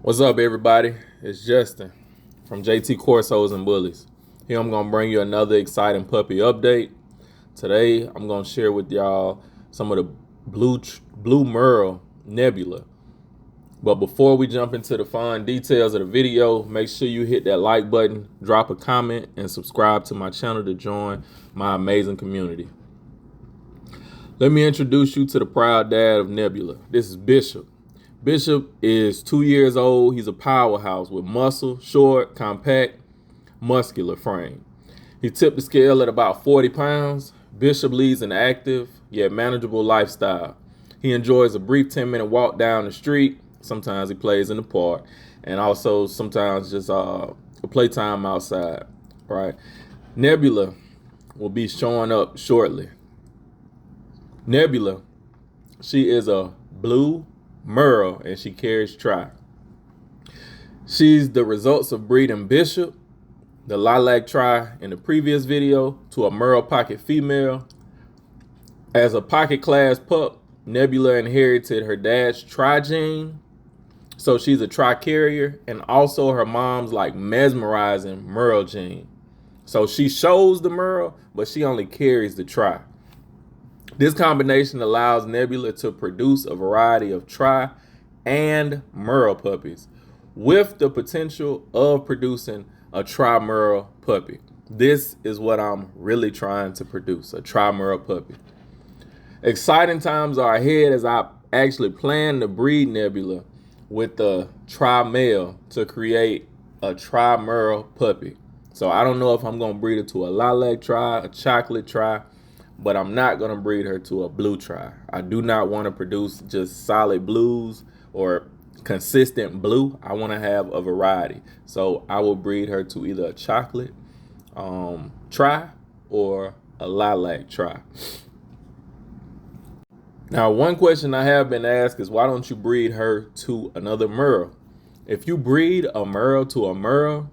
What's up, everybody? It's Justin from JTCORSOSANDBULLIES. Here I'm going to bring you another exciting puppy update. Today, I'm going to share with y'all some of the blue merle Nebula. But before we jump into the fun details of the video, make sure you hit that like button, drop a comment, and subscribe to my channel to join my amazing community. Let me introduce you to the proud dad of Nebula. This is Bishop. Bishop is 2 years old. He's a powerhouse with muscle, short, compact, muscular frame. He tipped the scale at about 40 pounds. Bishop leads an active yet manageable lifestyle. He enjoys a brief 10-minute walk down the street. Sometimes he plays in the park, and also sometimes just a playtime outside. Right? Nebula will be showing up shortly. Nebula, she is a blue merle, and she carries tri. She's the results of breeding Bishop, the lilac tri in the previous video, to a merle pocket female. As a pocket class pup, Nebula inherited her dad's tri gene, so she's a tri carrier, and also her mom's mesmerizing merle gene. So she shows the merle, but she only carries the tri. This combination allows Nebula to produce a variety of tri and merle puppies with the potential of producing a tri-merle puppy. This is what I'm really trying to produce, a tri-merle puppy. Exciting times are ahead as I actually plan to breed Nebula with the tri-male to create a tri-merle puppy. So I don't know if I'm going to breed it to a lilac tri, a chocolate tri, but I'm not going to breed her to a blue tri. I do not want to produce just solid blues or consistent blue. I want to have a variety. So I will breed her to either a chocolate tri or a lilac tri. Now, one question I have been asked is, why don't you breed her to another merle? If you breed a merle to a merle,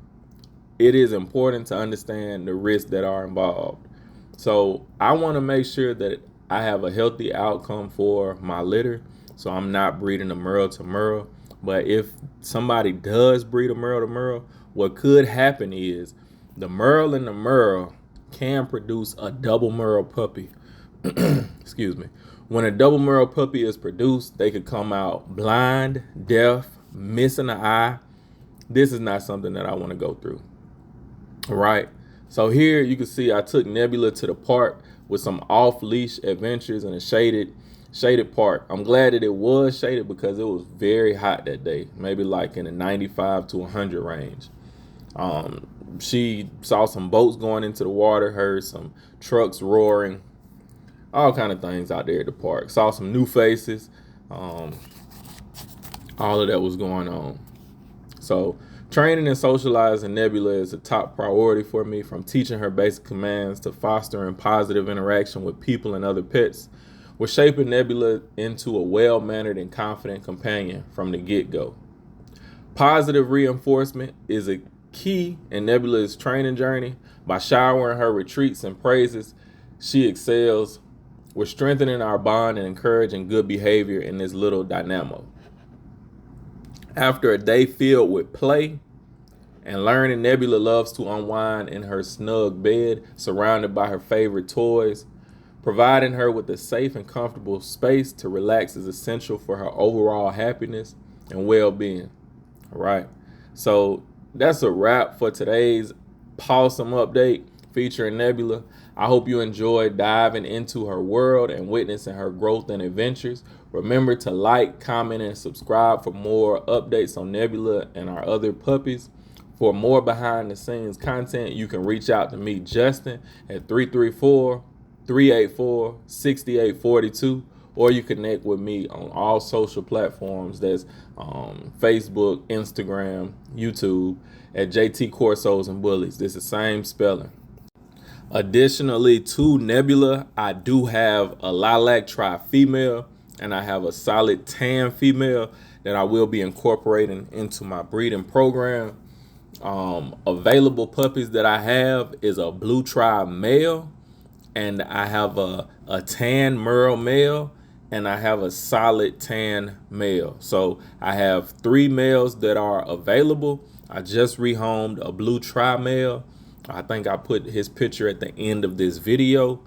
it is important to understand the risks that are involved. So I want to make sure that I have a healthy outcome for my litter. So I'm not breeding a merle to merle. But if somebody does breed a merle to merle, what could happen is the merle and the merle can produce a double merle puppy. Excuse me. When a double merle puppy is produced, they could come out blind, deaf, missing an eye. This is not something that I want to go through. All right. So here you can see I took Nebula to the park with some off-leash adventures in a shaded park. I'm glad that it was shaded because it was very hot that day, maybe like in the 95 to 100 range. She saw some boats going into the water, heard some trucks roaring, all kind of things out there at the park. Saw some new faces. All of that was going on. So training and socializing Nebula is a top priority for me, from teaching her basic commands to fostering positive interaction with people and other pets. We're shaping Nebula into a well-mannered and confident companion from the get-go. Positive reinforcement is a key in Nebula's training journey. By showering her retreats and praises, she excels. We're strengthening our bond and encouraging good behavior in this little dynamo. After a day filled with play and learning, Nebula loves to unwind in her snug bed, surrounded by her favorite toys. Providing her with a safe and comfortable space to relax is essential for her overall happiness and well-being. All right. So that's a wrap for today's Pawsome update featuring Nebula. I hope you enjoyed diving into her world and witnessing her growth and adventures. Remember to like, comment, and subscribe for more updates on Nebula and our other puppies. For more behind-the-scenes content, you can reach out to me, Justin, at 334-384-6842, or you connect with me on all social platforms. That's Facebook, Instagram, YouTube, at JTCORSOSANDBULLIES. This is the same spelling. Additionally to Nebula, I do have a lilac tri female, and I have a solid tan female that I will be incorporating into my breeding program. Available puppies that I have is a blue tri male, and I have a tan merle male and I have a solid tan male. So I have 3 males that are available. I just rehomed a blue tri-male. I think I put his picture at the end of this video.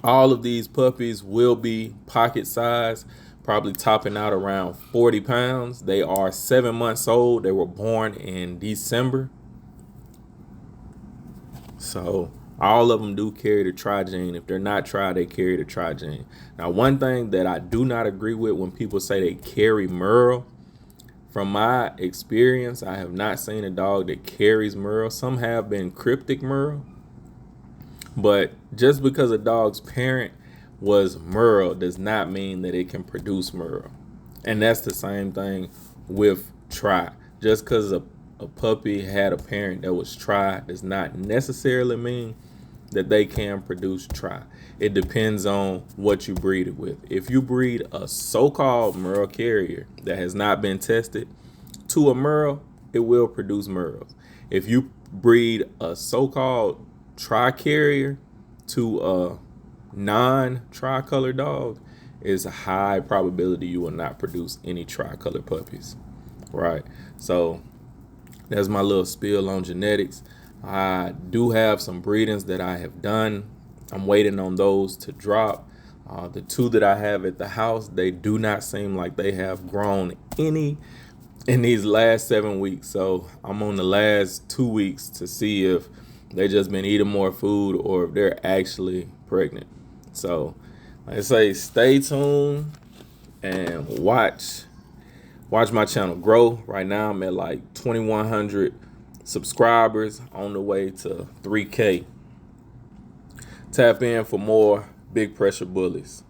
All of these puppies will be pocket size, probably topping out around 40 pounds. They are 7 months old. They were born in December. So all of them do carry the tri gene. If they're not tri, they carry the tri gene. Now, one thing that I do not agree with when people say they carry merle, from my experience, I have not seen a dog that carries merle. Some have been cryptic merle. But just because a dog's parent was merle does not mean that it can produce merle. And that's the same thing with tri. Just because a puppy had a parent that was tri does not necessarily mean that they can produce tri. It depends on what you breed it with. If you breed a so-called merle carrier that has not been tested to a merle, it will produce merles. If you breed a so-called tri-carrier to a non-tricolor dog, it's a high probability you will not produce any tricolor puppies, right? So that's my little spiel on genetics. I do have some breedings that I have done. I'm waiting on those to drop. The 2 that I have at the house, they do not seem like they have grown any in these last 7 weeks. So I'm on the last 2 weeks to see if they just been eating more food or if they're actually pregnant. So like I say, stay tuned and watch my channel grow. Right now I'm at like 2,100 subscribers, on the way to 3K. Tap in for more Big Pressure Bullies.